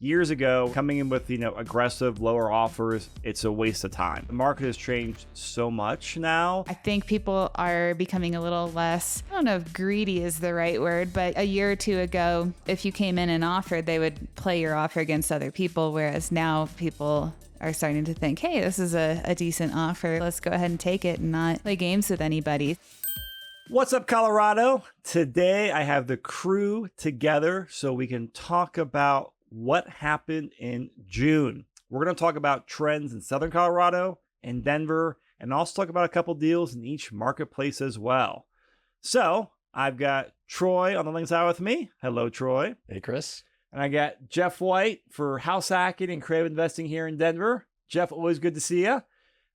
years ago, coming in with, aggressive, lower offers, it's a waste of time. The market has changed so much now. I think people are becoming a little less, I don't know if greedy is the right word, but a year or two ago, if you came in and offered, they would play your offer against other people, whereas now people are starting to think, hey, this is a decent offer. Let's go ahead and take it and not play games with anybody. What's up, Colorado? Today, I have the crew together so we can talk about what happened in June. We're going to talk about trends in Southern Colorado and Denver, and also talk about a couple deals in each marketplace as well. So I've got Troy on the link side with me. Hello, Troy. Hey, Chris. And I got Jeff White for house hacking and creative investing here in Denver. Jeff, always good to see you.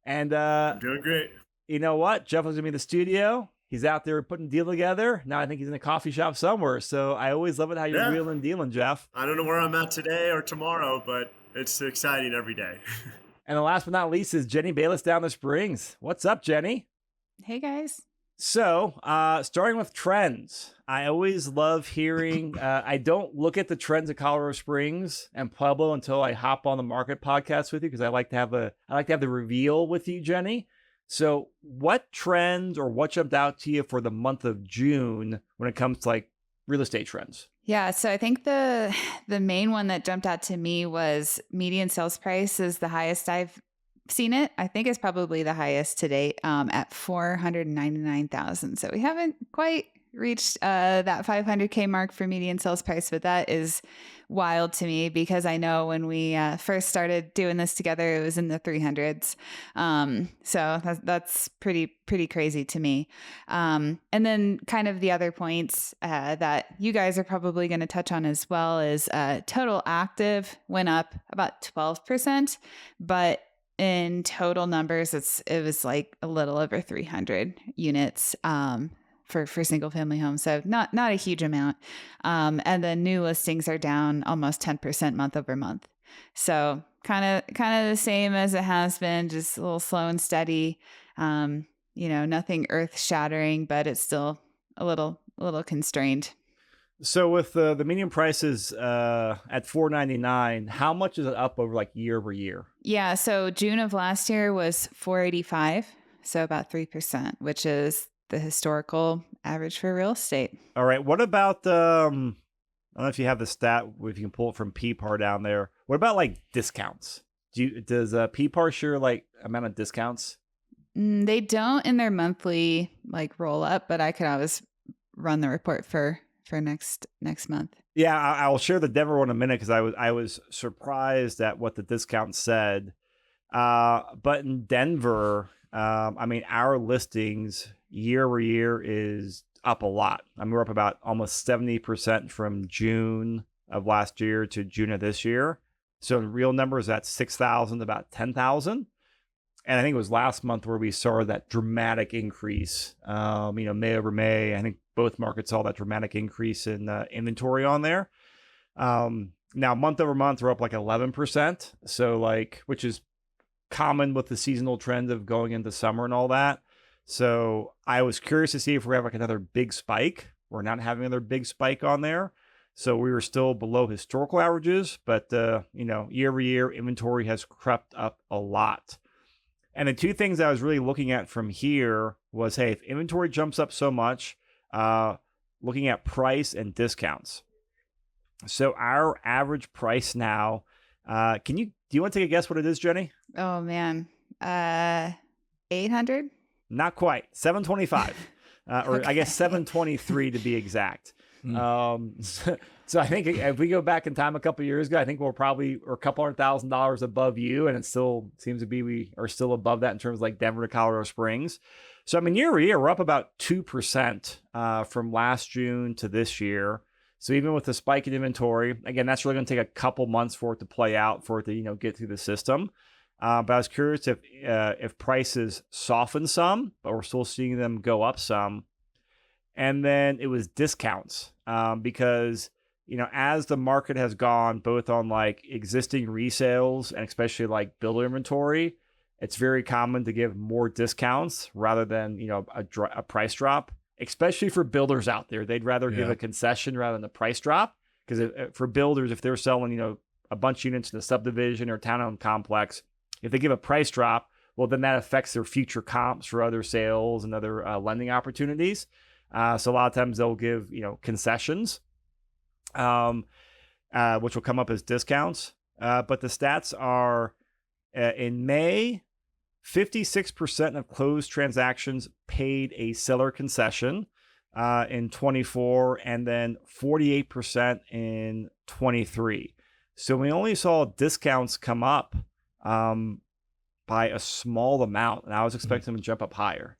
And I'm doing great. You know what? Jeff was going to be in the studio. He's out there putting a deal together. Now I think he's in a coffee shop somewhere. So I always love it how you're wheeling and dealing, Jeff. I don't know where I'm at today or tomorrow, but it's exciting every day. And the last but not least is Jenny Bayless down the Springs. What's up, Jenny? Hey, guys. So starting with trends, I always love hearing, I don't look at the trends at Colorado Springs and Pueblo until I hop on the market podcast with you, because I like to have the reveal with you, Jenny. So what trends or what jumped out to you for the month of June when it comes to like real estate trends? Yeah, so I think the main one that jumped out to me was median sales price is the highest I've seen it. I think it's probably the highest to date at $499,000. So we haven't quite reached that 500K mark for median sales price, but that is wild to me because I know when we first started doing this together, it was in the 300s. So that's pretty crazy to me. And then kind of the other points that you guys are probably going to touch on as well is total active went up about 12%, but in total numbers, it was like a little over 300 units for single family homes. So not a huge amount. And the new listings are down almost 10% month over month. So kind of the same as it has been, just a little slow and steady. Nothing earth shattering, but it's still a little constrained. So with the median prices at $499, how much is it up over like year over year? Yeah, so June of last year was $485, so about 3%, which is the historical average for real estate. All right. What about I don't know if you have the stat, if you can pull it from PPAR down there. What about like discounts? Does PPAR share like amount of discounts? They don't in their monthly like roll up, but I could always run the report for next month. Yeah, I'll share the Denver one in a minute because I was surprised at what the discount said. But in Denver, our listings year over year is up a lot. We're up about almost 70% from June of last year to June of this year. So in real numbers, that's 6,000 to about 10,000. And I think it was last month where we saw that dramatic increase. May over May, I think both markets saw that dramatic increase in inventory on there. Now, month over month, we're up like 11%. So which is common with the seasonal trend of going into summer and all that. So I was curious to see if we have like another big spike. We're not having another big spike on there. So we were still below historical averages, but year over year, inventory has crept up a lot. And the two things I was really looking at from here was, hey, if inventory jumps up so much, looking at price and discounts. So our average price now, do you want to take a guess what it is, Jenny? Oh man, 800? Not quite, 725, or Okay. I guess 723 to be exact. So I think if we go back in time a couple of years ago, I think we're a couple $100,000 above you, and it still seems to be we are still above that in terms of like Denver to Colorado Springs. So year over year, we're up about 2% from last June to this year. So even with the spike in inventory, again, that's really going to take a couple months for it to play out, for it to get through the system. But I was curious if prices soften some, but we're still seeing them go up some. And then it was discounts because as the market has gone both on like existing resales and especially like builder inventory, it's very common to give more discounts rather than a price drop, especially for builders out there. They'd rather give a concession rather than a price drop, because for builders, if they're selling a bunch of units in a subdivision or townhome complex, if they give a price drop, well, then that affects their future comps for other sales and other lending opportunities. So a lot of times they'll give, concessions, which will come up as discounts. But the stats are in May, 56% of closed transactions paid a seller concession in 24, and then 48% in 23. So we only saw discounts come up by a small amount, and I was expecting them to jump up higher.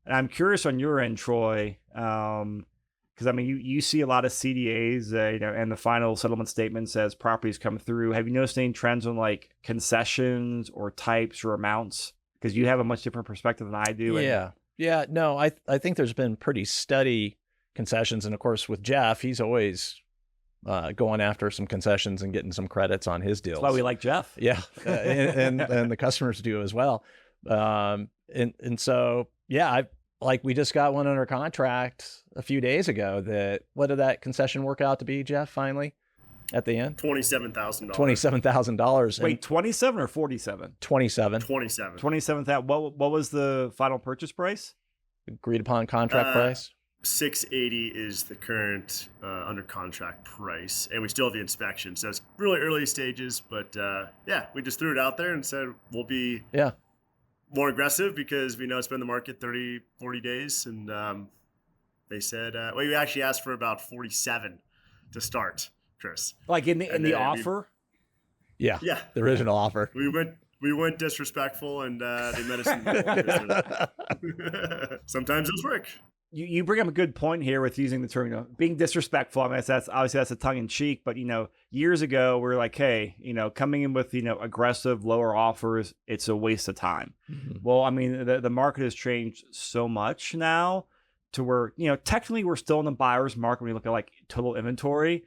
And I'm curious on your end, Troy, because I mean, you see a lot of CDAs, and the final settlement statement says properties come through. Have you noticed any trends on like concessions or types or amounts? Because you have a much different perspective than I do. Yeah. No, I think there's been pretty steady concessions. And of course, with Jeff, he's always going after some concessions and getting some credits on his deals. That's why we like Jeff. Yeah. and the customers do as well. And so, yeah, we just got one under contract a few days ago what did that concession work out to be, Jeff, finally? At the end, $27,000. $27,000. Wait, 27 or 47? 27. 27,000. What was the final purchase price? Agreed upon contract price. 680 is the current under contract price, and we still have the inspection. So it's really early stages, but we just threw it out there and said we'll be more aggressive because we know it's been in the market 30, 40 days, and they said we actually asked for about 47 to start. Chris, like in the offer? Yeah. The original offer. We went disrespectful, and they met us in the middle. Sometimes those work. You bring up a good point here with using the term, being disrespectful. I mean, that's obviously a tongue in cheek, but years ago we were like, hey, coming in with aggressive lower offers, it's a waste of time. Mm-hmm. Well, I mean, the market has changed so much now to where technically we're still in the buyer's market when you look at like total inventory.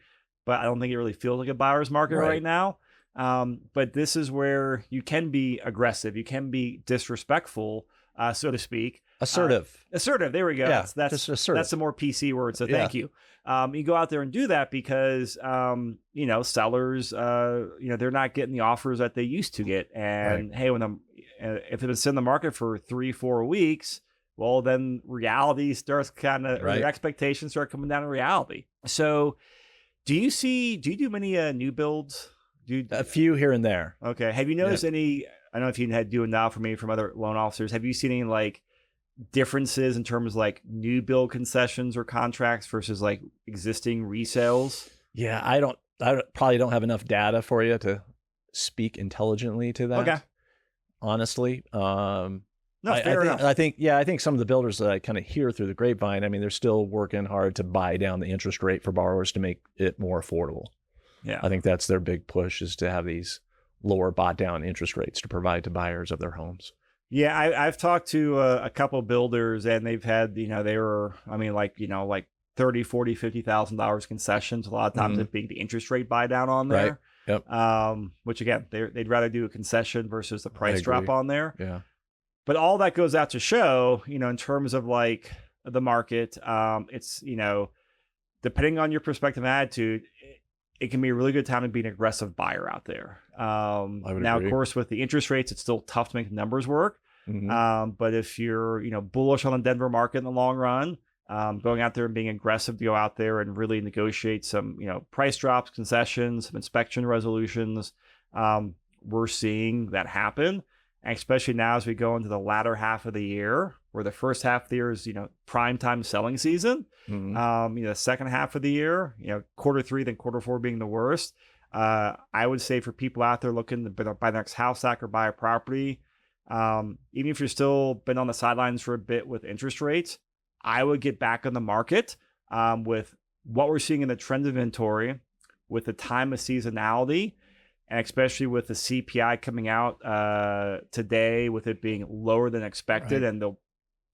But I don't think it really feels like a buyer's market right now. But this is where you can be aggressive. You can be disrespectful, so to speak. Assertive. Assertive. There we go. Yeah, That's assertive. That's a more PC word. So thank you. You go out there and do that because, sellers, they're not getting the offers that they used to get. And hey, if it's in the market for 3-4 weeks, well, then reality starts your expectations start coming down to reality. So, do you do many new builds? A few here and there. Okay. Have you noticed any, I don't know if you had do it now for me from other loan officers, have you seen any like differences in terms of like new build concessions or contracts versus like existing resales? Yeah, I probably don't have enough data for you to speak intelligently to that. Okay. Honestly. Fair enough. I think some of the builders that I kind of hear through the grapevine, I mean, they're still working hard to buy down the interest rate for borrowers to make it more affordable. Yeah. I think that's their big push, is to have these lower bought down interest rates to provide to buyers of their homes. Yeah. I've talked to a couple builders, and they've had, they were, like 30, 40, $50,000 concessions. A lot of times it being the interest rate buy down on there. Right. Yep. Which again, they'd rather do a concession versus the price drop on there. Yeah. But all that goes out to show, in terms of like the market, it's, depending on your perspective and attitude, it can be a really good time to be an aggressive buyer out there. Now, of course, with the interest rates, it's still tough to make the numbers work. Mm-hmm. But if you're, bullish on the Denver market in the long run, going out there and being aggressive to go out there and really negotiate some, price drops, concessions, some inspection resolutions, we're seeing that happen. And especially now as we go into the latter half of the year, where the first half of the year is, prime time selling season. Mm-hmm. The second half of the year, quarter 3, then quarter 4 being the worst. I would say for people out there looking to buy the next house hack or buy a property, even if you're still been on the sidelines for a bit with interest rates, I would get back on the market with what we're seeing in the trend inventory, with the time of seasonality, and especially with the CPI coming out today, with it being lower than expected, and there'll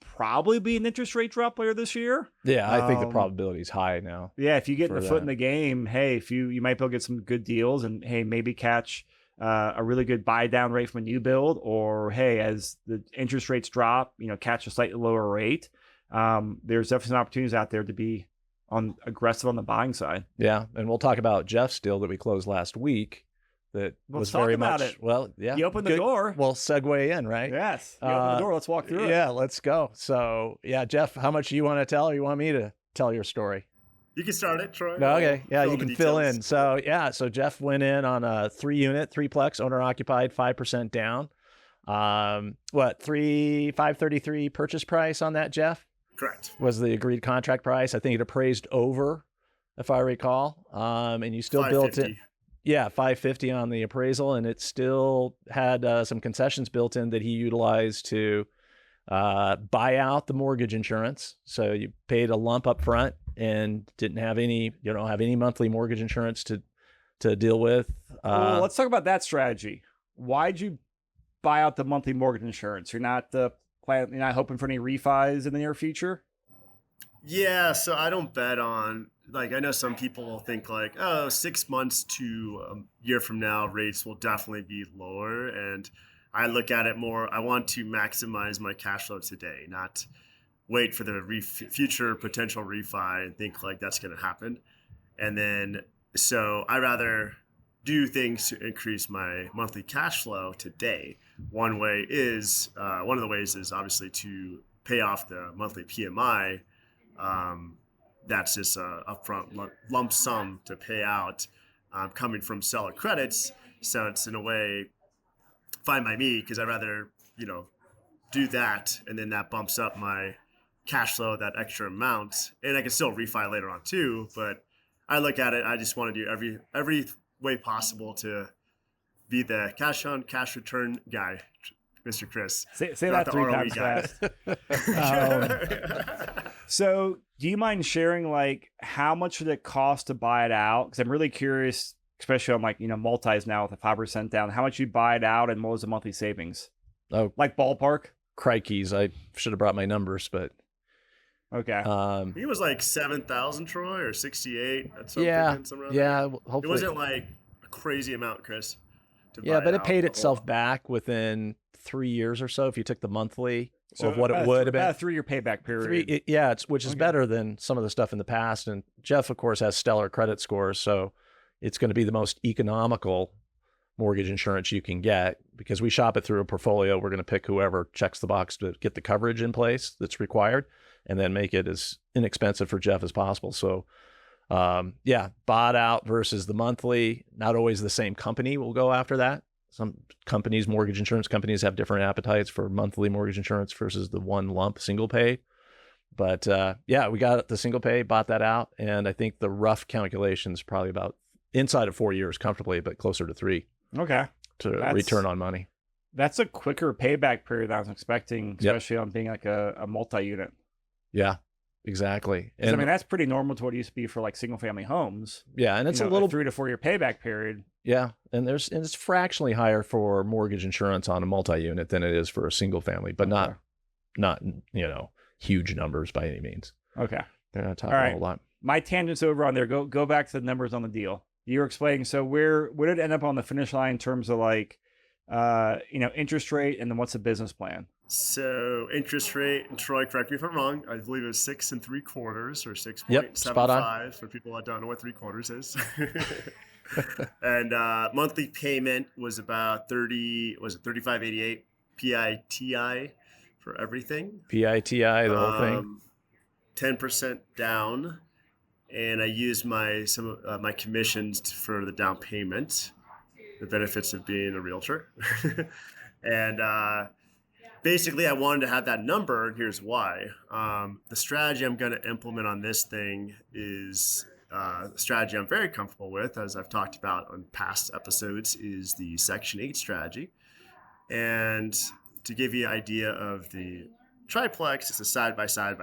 probably be an interest rate drop later this year. Yeah, I think the probability is high now. Yeah, if you get the foot in the game, hey, if you might be able to get some good deals, and hey, maybe catch a really good buy down rate from a new build, or hey, as the interest rates drop, catch a slightly lower rate. There's definitely some opportunities out there to be aggressive on the buying side. Yeah, and we'll talk about Jeff's deal that we closed last week. that Let's was talk very about much, it. well, yeah. You opened the door. We'll segue in, right? Yes. You opened the door. Let's walk through it. Yeah, let's go. So yeah, Jeff, how much do you want to tell, or you want me to tell your story? You can start it, Troy. No, okay. Yeah, you can fill in. Details. So Jeff went in on a 3-unit, 3-plex, owner occupied, 5% down. 533 purchase price on that, Jeff? Correct. Was the agreed contract price. I think it appraised over, if I recall. And you still built it. Yeah, 550 on the appraisal, and it still had some concessions built in that he utilized to buy out the mortgage insurance. So you paid a lump up front and don't have any monthly mortgage insurance to deal with. Well, let's talk about that strategy. Why'd you buy out the monthly mortgage insurance? You're not hoping for any refis in the near future? Yeah, so I don't bet on, I know some people think 6 months to a year from now, rates will definitely be lower. And I look at it more, I want to maximize my cash flow today, not wait for the future potential refi and think that's going to happen. And then, so I rather do things to increase my monthly cash flow today. One of the ways is obviously to pay off the monthly PMI. That's just a upfront lump sum to pay out, coming from seller credits. So it's in a way fine by me, because I'd rather, do that, and then that bumps up my cash flow, that extra amount, and I can still refi later on too. But I look at it, I just want to do every way possible to be the cash on cash return guy, Mr. Chris. Say that 3 times fast. So do you mind sharing how much did it cost to buy it out? Because I'm really curious, especially on multis now with a 5% down, how much you buy it out and what was the monthly savings? Oh, ballpark? Crikeys. I should have brought my numbers, but okay. I think it was 7,000, Troy, or 68. That's what yeah. I'm thinking, Yeah. Hopefully. It wasn't a crazy amount, Chris. Yeah, but it paid itself back within 3 years or so if you took the monthly of what it would have been. About a 3-year payback period. Which is better than some of the stuff in the past. And Jeff, of course, has stellar credit scores, so it's going to be the most economical mortgage insurance you can get, because we shop it through a portfolio. We're going to pick whoever checks the box to get the coverage in place that's required, and then make it as inexpensive for Jeff as possible. So, bought out versus the monthly. Not always the same company will go after that. Some companies, mortgage insurance companies, have different appetites for monthly mortgage insurance versus the one lump single pay. But we got the single pay, bought that out, and I think the rough calculation is probably about inside of 4 years comfortably, but closer to 3. Okay. To return on money. That's a quicker payback period than I was expecting, especially on being a multi-unit. Yeah, exactly. And that's pretty normal to what it used to be for single family homes. Yeah, and it's a little 3 to 4 year payback period. Yeah, and it's fractionally higher for mortgage insurance on a multi-unit than it is for a single family, but not huge numbers by any means. Okay. They're not talking a whole lot. My tangent's over on there. Go back to the numbers on the deal. You were explaining, so where did it end up on the finish line in terms of interest rate, and then what's the business plan? So interest rate, and Troy, correct me if I'm wrong, I believe it was 6 3/4 or 6.75 for people that don't know what 3/4 is. And monthly payment was about $35.88 PITI for everything. PITI, the whole thing. 10% down. And I used some of my commissions for the down payment, the benefits of being a realtor. And basically, I wanted to have that number, and here's why. The strategy I'm going to implement on this thing is a strategy I'm very comfortable with, as I've talked about on past episodes, is the Section 8 strategy. And to give you an idea of the triplex, it's a side-by-side.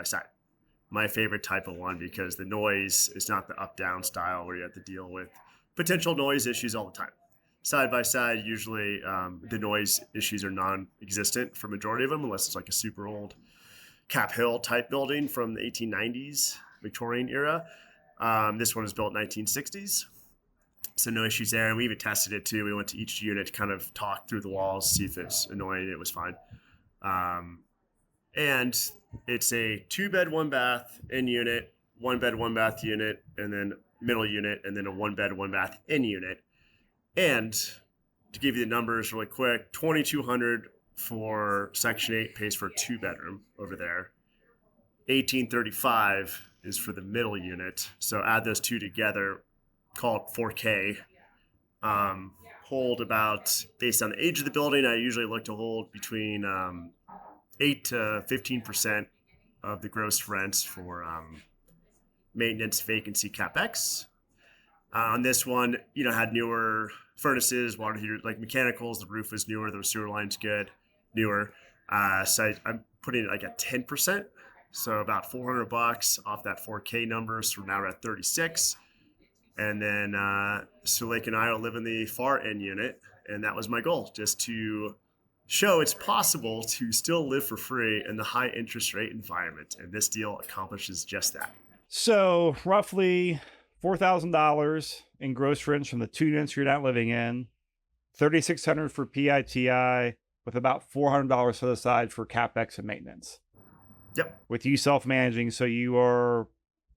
My favorite type of one, because the noise is not the up-down style where you have to deal with potential noise issues all the time. Side by side, usually the noise issues are non-existent for majority of them, unless it's a super old Cap Hill type building from the 1890s, Victorian era. This one was built in 1960s. So no issues there. And we even tested it too. We went to each unit to kind of talk through the walls, see if it's annoying. It was fine. And it's a 2-bed, 1-bath in unit, 1-bed, 1-bath unit, and then middle unit, and then a 1-bed, 1-bath in unit. And to give you the numbers really quick, $2,200 for Section 8 pays for a 2-bedroom over there. $1,835 is for the middle unit. So add those two together, call it $4K. Hold about, based on the age of the building, I usually look to hold between 8 to 15% of the gross rents for maintenance, vacancy, CapEx. On this one, had newer furnaces, water heater, like mechanicals. The roof was newer. The sewer line's good, newer. So I'm putting it like at 10%. So about $400 off that 4K number. So now we're at 36. And then Suleik and I will live in the far end unit. And that was my goal, just to show it's possible to still live for free in the high interest rate environment. And this deal accomplishes just that. So roughly $4,000 in gross rents from the 2 units you're not living in, $3,600 for PITI, with about $400 set aside for CapEx and maintenance. Yep. With you self-managing, so you are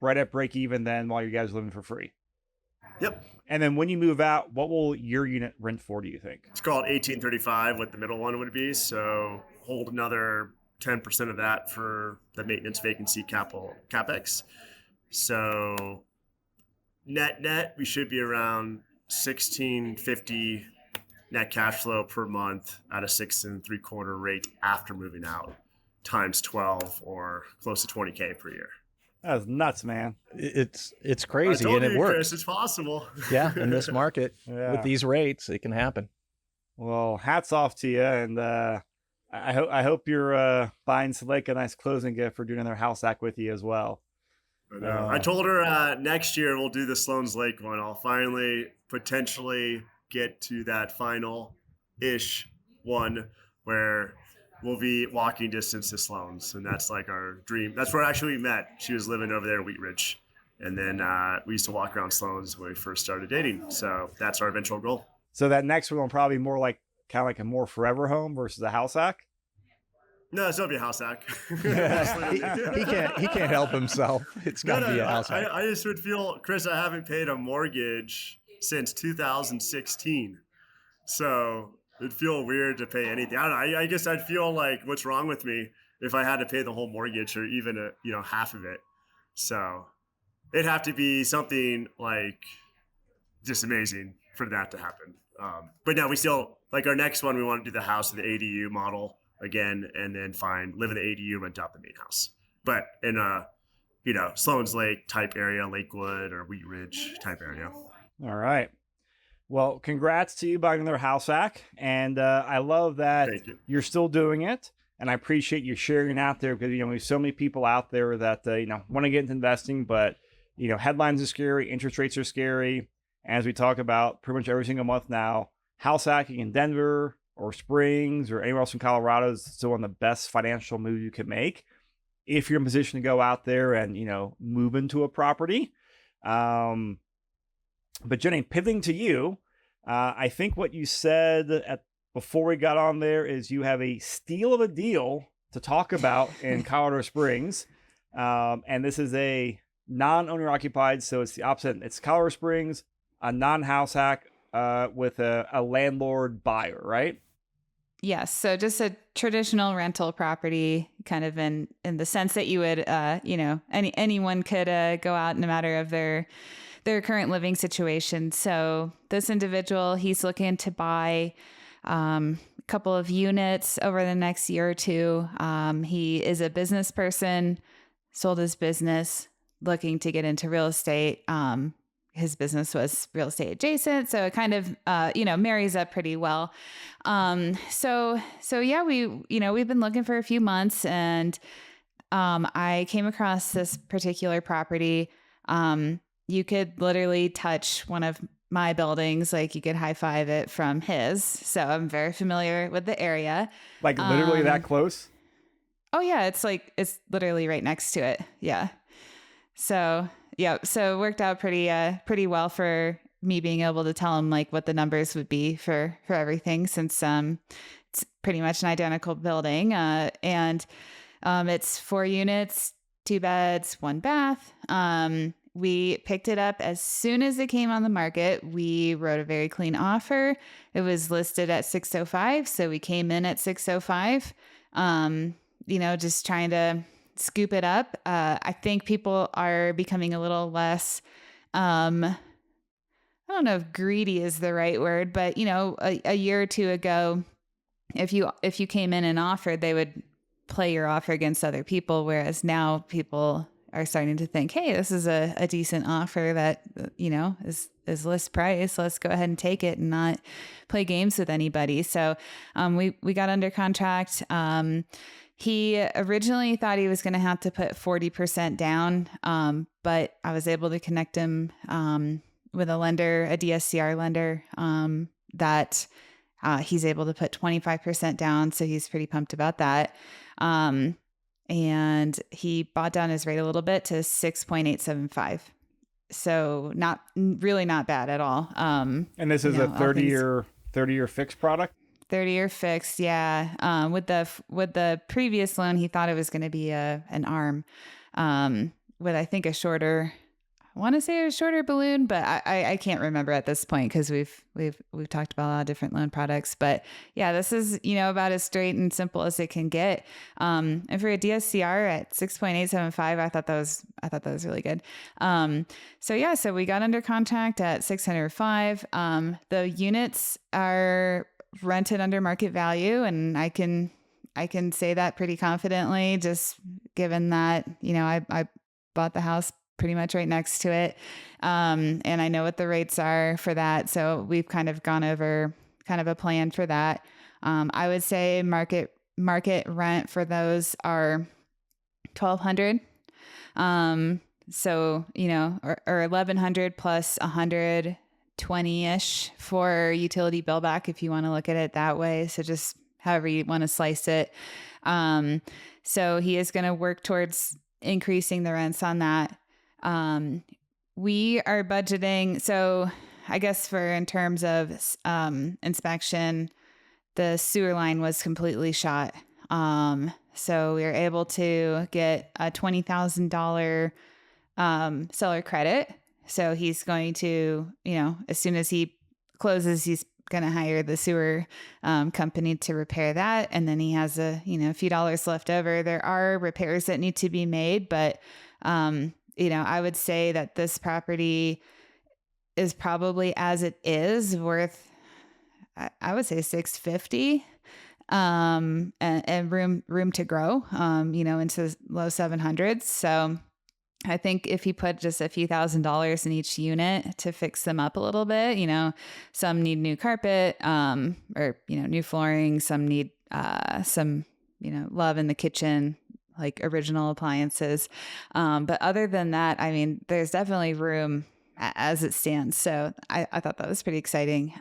right at break even then while you guys are living for free. Yep. And then when you move out, what will your unit rent for, do you think? It's called $1,835, what the middle one would be. So hold another 10% of that for the maintenance, vacancy, CapEx. So net, we should be around $1,650 net cash flow per month at a 6 3/4 rate after moving out, times 12 or close to $20K per year. That's nuts, man. It's crazy, I told and you, it works. Chris, it's possible. Yeah, in this market, Yeah. with these rates, it can happen. Well, hats off to you, and I hope you're buying Suleik a nice closing gift for doing another house act with you as well. I told her next year we'll do the Sloan's Lake one. I'll finally potentially get to that final-ish one where we'll be walking distance to Sloan's, and that's like our dream. That's where actually we met. She was living over there in Wheat Ridge, and then we used to walk around Sloan's when we first started dating. So that's our eventual goal. So that next one will probably be more like kind of like a more forever home versus a house hack. No, it's gonna be a house hack. he can't help himself. It's got to be a house hack. I just would feel, Chris, I haven't paid a mortgage since 2016, so it'd feel weird to pay anything. I don't know. I guess I'd feel like, what's wrong with me if I had to pay the whole mortgage or even half of it. So it'd have to be something like just amazing for that to happen. But no, we still, like, our next one, we want to do the house of the ADU model again, and then live in the ADU, rent out the main house, but in a Sloan's Lake type area, Lakewood or Wheat Ridge type area. All right. Well, congrats to you buying another house hack, and I love that you're still doing it, and I appreciate you sharing it out there, because there's so many people out there that want to get into investing, but headlines are scary, interest rates are scary. As we talk about pretty much every single month now, house hacking in Denver or Springs or anywhere else in Colorado is still one of the best financial moves you can make if you're in a position to go out there and, move into a property. But Jenny, pivoting to you, I think what you said before we got on there is you have a steal of a deal to talk about in Colorado Springs. And this is a non-owner occupied, so it's the opposite. It's Colorado Springs, a non-house hack with a landlord buyer, right? Yes. So just a traditional rental property, kind of in the sense that you would, anyone could go out no matter of their current living situation. So this individual, he's looking to buy a couple of units over the next year or two. He is a business person, sold his business, looking to get into real estate. His business was real estate adjacent, so it kind of, marries up pretty well. So yeah, we've been looking for a few months, and I came across this particular property. You could literally touch one of my buildings, like you could high five it from his. So I'm very familiar with the area. Like literally that close? Oh yeah, it's literally right next to it. Yeah. So it worked out pretty well for me being able to tell him like what the numbers would be for everything, since it's pretty much an identical building, and it's 4 units, 2 beds, 1 bath. we picked it up as soon as it came on the market. We wrote a very clean offer. It was listed at 605. So we came in at 605, just trying to scoop it up. I think people are becoming a little less, I don't know if greedy is the right word, but a year or two ago, if you came in and offered, they would play your offer against other people. Whereas now people are starting to think, hey, this is a decent offer that, is list price. Let's go ahead and take it and not play games with anybody. So, we got under contract. He originally thought he was going to have to put 40% down. But I was able to connect him, with a lender, a DSCR lender, that, he's able to put 25% down. So he's pretty pumped about that. And he bought down his rate a little bit to 6.875. So not bad at all. And this is a 30-year fixed product? 30-year fixed. Yeah. With the previous loan, he thought it was going to be an ARM, with, I think, I want to say a shorter balloon, but I can't remember at this point because we've talked about a lot of different loan products. But yeah, this is, about as straight and simple as it can get. And for a DSCR at 6.875, I thought that was really good. So we got under contract at 605. The units are rented under market value, and I can say that pretty confidently, just given that, I bought the house pretty much right next to it. And I know what the rates are for that. So we've kind of gone over kind of a plan for that. I would say market rent for those are $1,200. Or $1,100 plus $120-ish for utility bill back, if you want to look at it that way. So just however you want to slice it. So he is going to work towards increasing the rents on that. We are budgeting. So I guess in terms of, inspection, the sewer line was completely shot. So we were able to get a $20,000, seller credit. So he's going to, as soon as he closes, he's going to hire the sewer, company to repair that. And then he has a few dollars left over. There are repairs that need to be made, but, I would say that this property is probably, as it is, worth, I would say $650, and room to grow, into low 700s. So I think if you put just a few $1,000s in each unit to fix them up a little bit, some need new carpet, or, new flooring, some need, some, love in the kitchen, like original appliances. But other than that, I mean, there's definitely room as it stands. So I thought that was pretty exciting.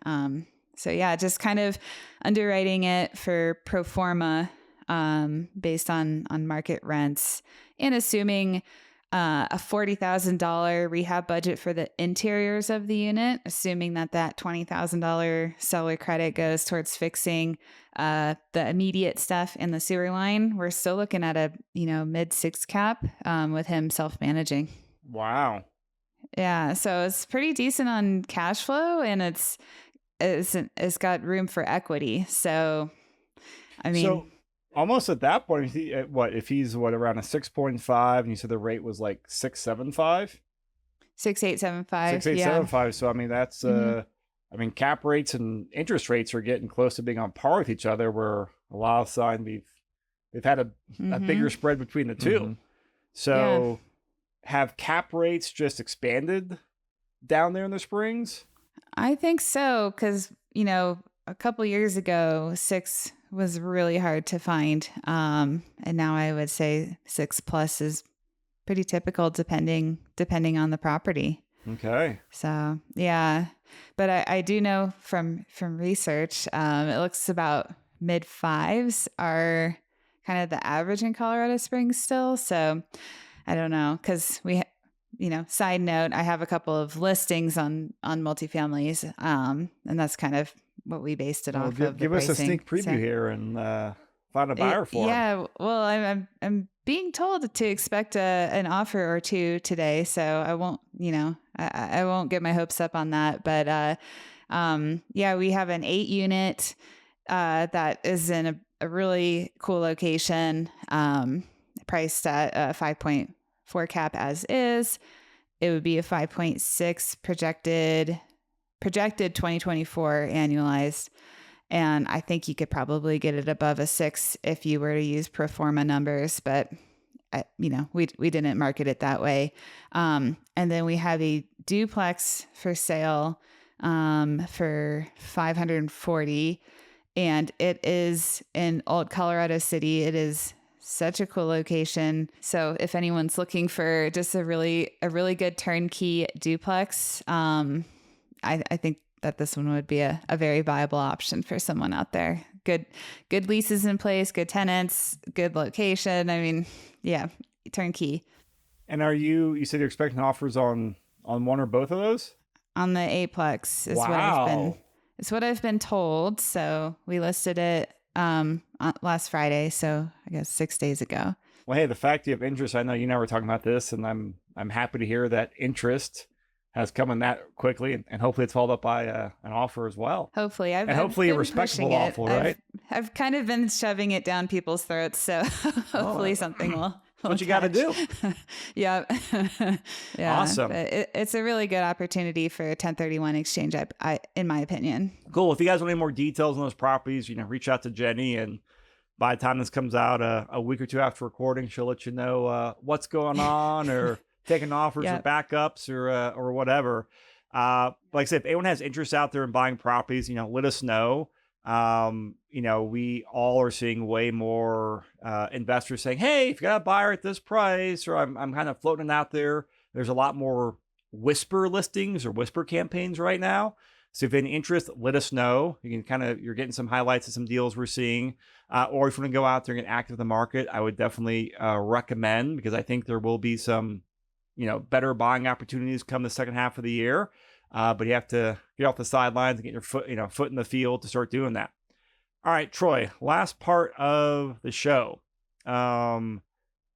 Just kind of underwriting it for pro forma, based on market rents, and assuming a $40,000 rehab budget for the interiors of the unit, assuming that $20,000 seller credit goes towards fixing the immediate stuff in the sewer line. We're still looking at a mid-6 cap, with him self-managing. Wow. Yeah, so it's pretty decent on cash flow, and it's got room for equity. So, I mean. So almost at that point, if he's around a 6.5, and you said the rate was like 6.75? 6.875. 6.875. So I mean that's cap rates and interest rates are getting close to being on par with each other, where a lot of sign we've had a bigger spread between the two. Mm-hmm. So have cap rates just expanded down there in the Springs? I think so, because a couple years ago 6 was really hard to find, and now I would say 6+ is pretty typical, depending on the property. Okay. So yeah, but I do know from research, it looks about mid-5s are kind of the average in Colorado Springs still. So I don't know, because we, side note, I have a couple of listings on multifamilies, and that's kind of what we based it off of. Give us a sneak preview here, and find a buyer for them. Yeah, well, I'm being told to expect an offer or two today, so I won't, I won't get my hopes up on that. But yeah, we have an 8-unit that is in a really cool location, priced at 5.4 cap as is. It would be a 5.6 projected 2024 annualized. And I think you could probably get it above a 6 if you were to use pro forma numbers, but we didn't market it that way. And then we have a duplex for sale for $540, and it is in Old Colorado City. It is such a cool location. So if anyone's looking for just a really good turnkey duplex, I think that this one would be a very viable option for someone out there. Good leases in place, good tenants, good location. I mean, yeah, turnkey. And you said you're expecting offers on one or both of those? On the Aplex is what I've been told. So we listed it last Friday, so I guess 6 days ago. Well, hey, the fact you have interest, I know you and I were talking about this, and I'm happy to hear that interest has come in that quickly, and hopefully it's followed up by an offer as well. Hopefully, hopefully a respectable offer, right? I've kind of been shoving it down people's throats, so hopefully something will. What you got to do? Yeah. Yeah. Awesome. But it's a really good opportunity for a 1031 exchange, in my opinion. Cool. If you guys want any more details on those properties, reach out to Jenny, and by the time this comes out a week or two after recording, she'll let you know what's going on or taking offers or backups or whatever. Like I said, if anyone has interest out there in buying properties, let us know. We all are seeing way more investors saying, hey, if you got a buyer at this price, or I'm kind of floating out there. There's a lot more whisper listings or whisper campaigns right now. So if you have any interest, let us know. You can you're getting some highlights of some deals we're seeing. Or if you want to go out there and get active in the market, I would definitely recommend, because I think there will be some better buying opportunities come the second half of the year. But you have to get off the sidelines and get your foot in the field to start doing that. All right, Troy, last part of the show.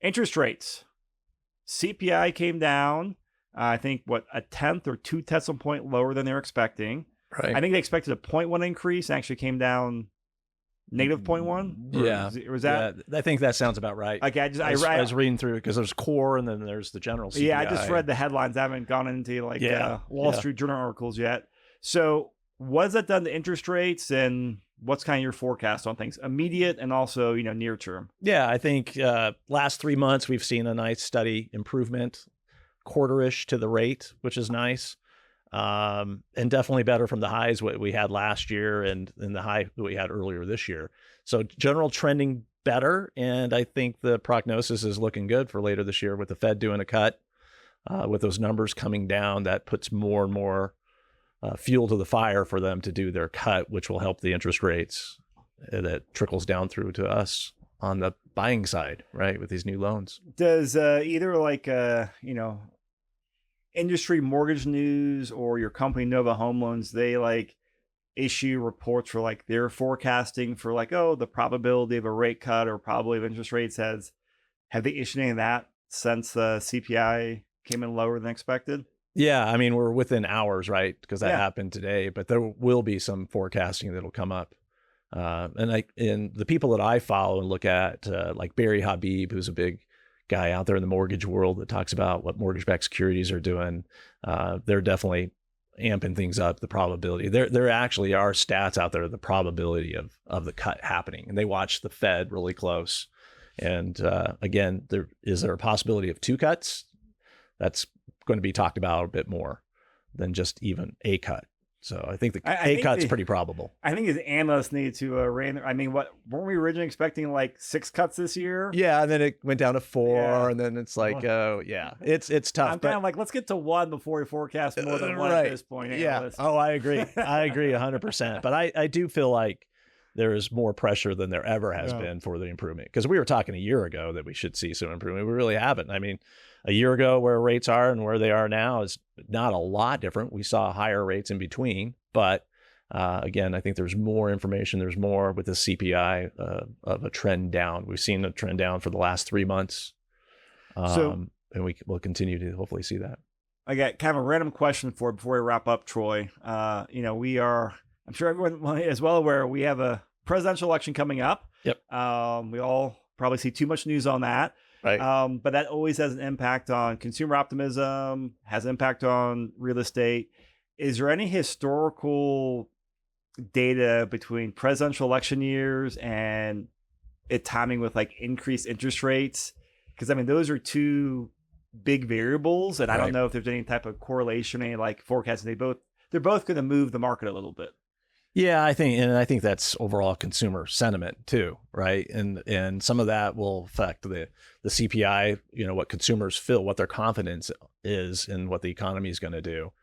Interest rates. CPI came down, I think, a 1/10 or 2 decimal point lower than they were expecting. Right. I think they expected a 0.1 increase, and actually came down negative 0.1. Yeah. Was that? Yeah, I think that sounds about right. Okay, I was reading through it, because there's core and then there's the general CPI. Yeah, I just read the headlines. I haven't gone into Wall Street Journal articles yet. So what has that done to interest rates, and what's kind of your forecast on things, immediate and also, near term? Yeah, I think last 3 months we've seen a nice steady improvement, quarter-ish to the rate, which is nice. And definitely better from the highs what we had last year and the high that we had earlier this year. So general trending better. And I think the prognosis is looking good for later this year, with the Fed doing a cut, with those numbers coming down. That puts more and more fuel to the fire for them to do their cut, which will help the interest rates that trickles down through to us on the buying side, right, with these new loans. Does either Industry Mortgage News or your company NOVA Home Loans, they issue reports for their forecasting for the probability of a rate cut or probability of interest rates? Have they issued any of that since the CPI came in lower than expected? Yeah, I mean, we're within hours, right? Because that happened today, but there will be some forecasting that'll come up. And the people that I follow and look at, like Barry Habib, who's a big guy out there in the mortgage world that talks about what mortgage-backed securities are doing, they're definitely amping things up, the probability. There actually are stats out there, the probability of the cut happening, and they watch the Fed really close. And again, is there a possibility of 2 cuts? That's going to be talked about a bit more than just even a cut. So I think a cut's pretty probable. I think the analysts need to weren't we originally expecting 6 cuts this year? Yeah, and then it went down to 4, and then it's it's tough. I'm kind of let's get to 1 before we forecast more than 1 at this point. Analysts. Yeah. Oh, I agree. I agree 100%. But I do feel like there is more pressure than there ever has been for the improvement, because we were talking a year ago that we should see some improvement. We really haven't. I mean, a year ago where rates are and where they are now is not a lot different. We saw higher rates in between, but Again, I think there's more information. There's more with the CPI of a trend down. We've seen a trend down for the last 3 months. And we will continue to hopefully see that. I got kind of a random question before we wrap up, Troy. I'm sure everyone is well aware we have a presidential election coming up. Yep. We all probably see too much news on that. Right. But that always has an impact on consumer optimism, has an impact on real estate. Is there any historical data between presidential election years and it timing with like increased interest rates? Because I mean, those are two big variables, and I don't know if there's any type of correlation, any like forecasting. They're both going to move the market a little bit. Yeah, I think that's overall consumer sentiment too, right? And some of that will affect the CPI, what consumers feel, what their confidence is in what the economy is going to do.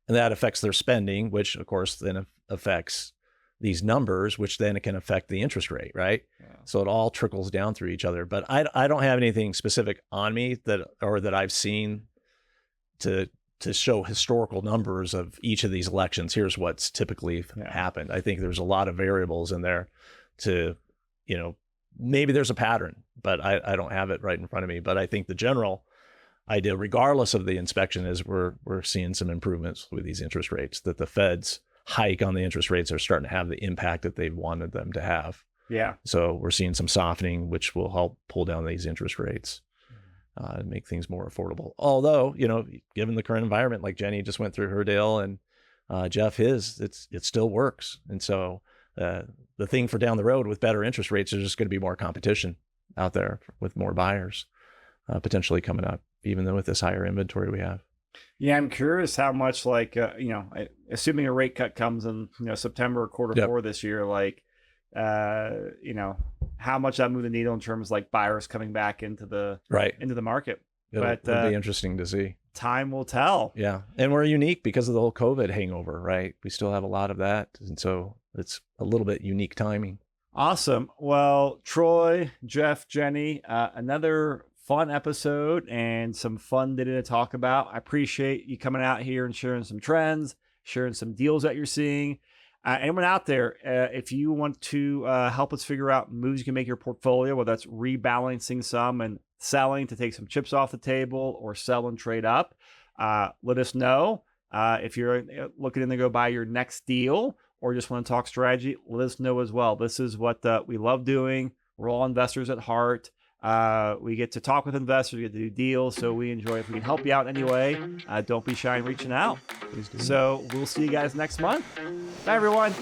And that affects their spending, which of course then affects these numbers, which then it can affect the interest rate, right? Yeah. So it all trickles down through each other. But I don't have anything specific on me that I've seen to show historical numbers of each of these elections. Here's what's typically happened. I think there's a lot of variables in there to, maybe there's a pattern, but I don't have it right in front of me. But I think the general idea, regardless of the inspection, is we're seeing some improvements with these interest rates, that the Fed's hike on the interest rates are starting to have the impact that they've wanted them to have. Yeah. So we're seeing some softening, which will help pull down these interest rates. And make things more affordable. Although, given the current environment, like Jenny just went through her deal and Jeff it still works. And so the thing for down the road with better interest rates is just going to be more competition out there with more buyers potentially coming up, even though with this higher inventory we have. Yeah, I'm curious how much assuming a rate cut comes in September quarter 4 this year, how much that moved the needle in terms of like buyers coming back into the market. It'll be interesting to see. Time will tell. Yeah. And we're unique because of the whole COVID hangover, right? We still have a lot of that. And so it's a little bit unique timing. Awesome. Well, Troy, Jeff, Jenny, another fun episode and some fun data to talk about. I appreciate you coming out here and sharing some trends, sharing some deals that you're seeing. Anyone out there, if you want to help us figure out moves you can make your portfolio, whether that's rebalancing some and selling to take some chips off the table or sell and trade up, let us know. If you're looking to go buy your next deal or just want to talk strategy, let us know as well. This is what we love doing. We're all investors at heart. We get to talk with investors, we get to do deals, so we enjoy. If we can help you out in any way, don't be shy in reaching out. So we'll see you guys next month. Bye, everyone.